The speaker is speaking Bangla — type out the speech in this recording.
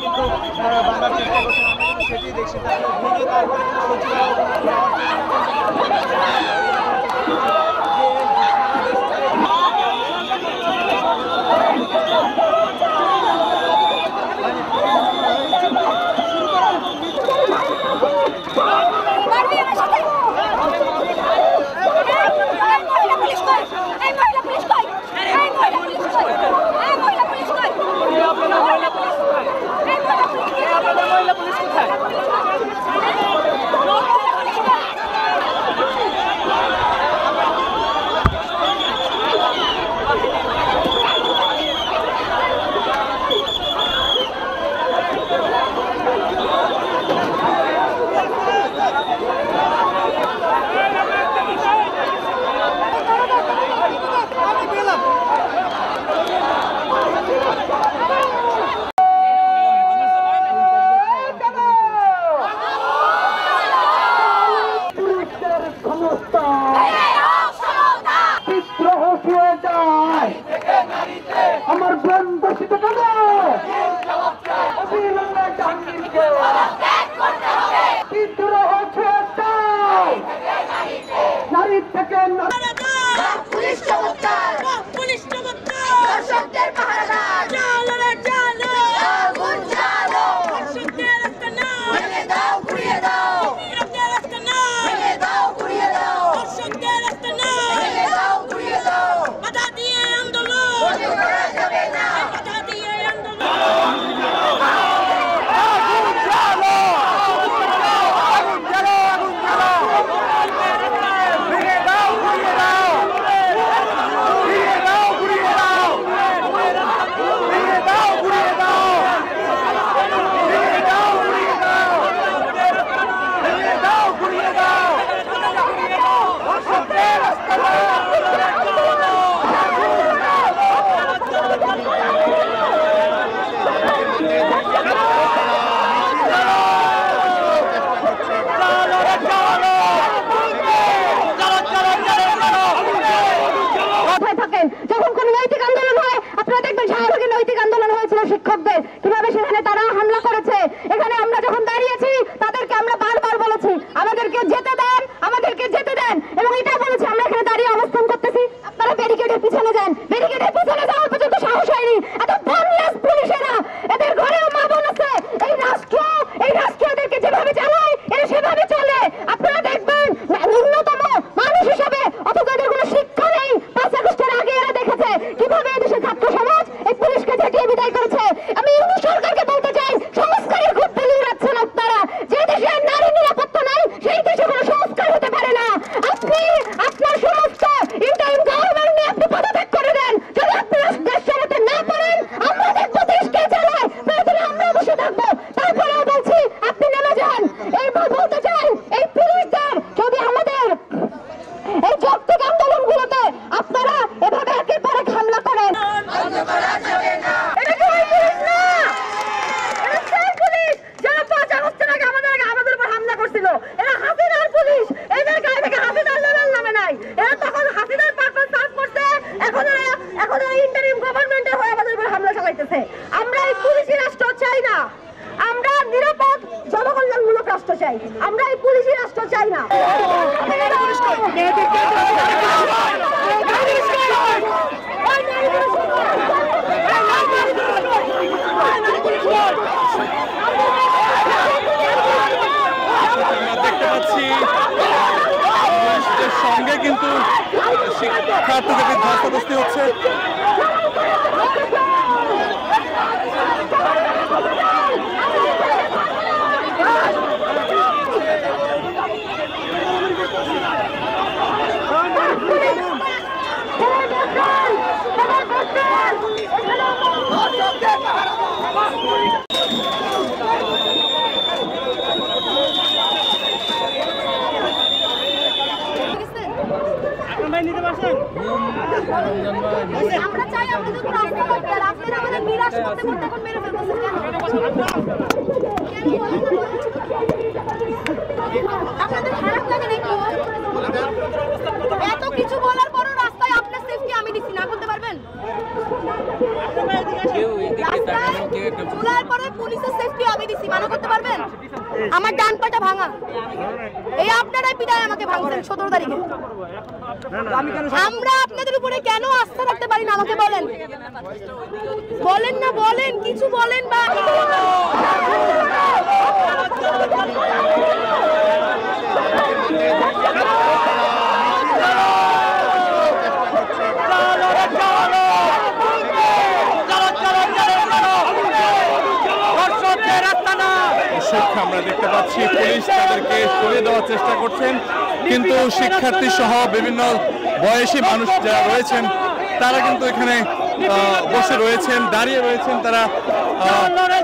কিন্তু বাঁধার চেষ্টা করছেন, আমরা কিন্তু সেটি দেখছি। ভেঙে তারপরে আমার বন্ধুষিত কেন বিদ্রোহ চাই নারী থেকে পুলিশ চমৎকার পুলিশ চমৎকার দর্শকদের পাহারাদার চালো রে চালো আগুন চালো দর্শকদের রাস্তা না ভেঙে দাও ঘুরিয়ে দাও দর্শকদের রাস্তা না ভেঙে দাও ঘুরিয়ে দাও দর্শকদের রাস্তা না ভেঙে দাও ঘুরিয়ে দাও বাধা দিয়ে আন্দোলন বন্ধ করা যাবে না বাধা দিয়ে আন্দোলন আগুন চালো আগুন চালো আগুন চালো ভেঙে দাও ঘুরিয়ে দাও যখন কোন নৈতিক আন্দোলন হয় আপনারা দেখবেন শাহবাগের নৈতিক আন্দোলন হয়েছিল শিক্ষকদের, কিভাবে সেখানে তারা হামলা করেছে। এখানে আমরা যখন দাঁড়িয়েছি তাদেরকে আমরা বারবার বলেছি আমাদেরকে যেতে দেন, আমাদেরকে যেতে দেন, এবং এটা বলেছি আমরা এখানে দাঁড়িয়ে অবস্থান করতেছি, আপনারা ব্যারিকেডের পিছনে যান। ব্যারিকেডের পিছনে যাওয়ার পর্যন্ত সাহস হয়নি। এত বনলেস পুলিশেরা, এদের ঘরেও মা বোন আছে। এই রাষ্ট্র এদেরকে যেভাবে চালায় এরা সেভাবে চলে। আপনারা দেখবেন ন্যূনতম মানুষ হিসাবে, অথচ এদের কোনো শিক্ষা নেই। 5 আগস্টের আগে এরা দেখেছে কিভাবে এদেশের ছাত্র সমাজ এই পুলিশকে ঝাঁটিয়ে বিদায় করেছে। আমি সরকারকে বলতে চাই, সংস্কারের খুব বলি রাখছেন আপনারা। যে দেশে নারী নিরাপত্তা নাই সেই দেশে কোনো সংস্কার হতে পারে না। আপনি আপনার সমস্ত ইন্টারিম গভর্নমেন্ট নিয়ে আপনি পদত্যাগ করে দেন। যদি আপনারা দেশ চালাতে না পারেন আমরা দেখবো দেশকে চালায়, প্রয়োজনে আমরা বসে থাকবো। তারপরেও বলছি আপনি নেমে যান। এইবার বলতে চাই এই পুলিশদের যদি আমাদের এই যৌক্তিক আন্দোলনগুলোতে আপনারা এভাবে একের পর এক হামলা করেন, এটা কি ওই পুলিশ না? এটা সেই পুলিশ যারা 5 আগস্টের আগে আমাদের উপর হামলা করছিল। এরা হাসিনার পুলিশ, এদের গায়ে থেকে হাসিনার লেভেল নামে নাই। এরা তখন হাসিনার পারপাস সার্ভ করছে, এখন এরা ইন্টারিম গভর্নমেন্টের হয়ে আমাদের উপর হামলা চালাইতেছে। আমরা এই পুলিশি রাষ্ট্র চাই না, আমরা নিরাপদ জনকল্যাণমূলক রাষ্ট্র চাই, আমরা এই পুলিশি রাষ্ট্র চাই না। দেখতে পাচ্ছি সঙ্গে কিন্তু শিক্ষার্থীদের ধস্তাধস্তি হচ্ছে। আমরা চাই আমাদের কোনো রাস্তা করতে, আপনারা আমাদের নিরাশ করতে করতে এখন মেরে ফেলতেছেন কেন? আপনাদের খারাপ লাগে নাকি? এত কিছু বলার পরও রাস্তায় আপনার সেফটি আমি দিচ্ছি না করতে পারবেন? রাস্তায় ঝুলার পরে পুলিশের সেফটি আমি দিছি, মানা করতে পারবেন? আমার ডান পাটা ভাঙা, এই আপনারাই পিটায় আমাকে ভাঙছেন 17 তারিখে। আমরা আপনাদের উপরে কেন আস্থা রাখতে পারি না আমাকে বলেন, বলেন না, বলেন কিছু বলেন। বা আমরা দেখতে পাচ্ছি পুলিশ তাদেরকে সরিয়ে দেওয়ার চেষ্টা করছেন, কিন্তু শিক্ষার্থী সহ বিভিন্ন বয়সী মানুষ যারা রয়েছেন তারা কিন্তু এখানে বসে রয়েছেন, দাঁড়িয়ে রয়েছেন। তারা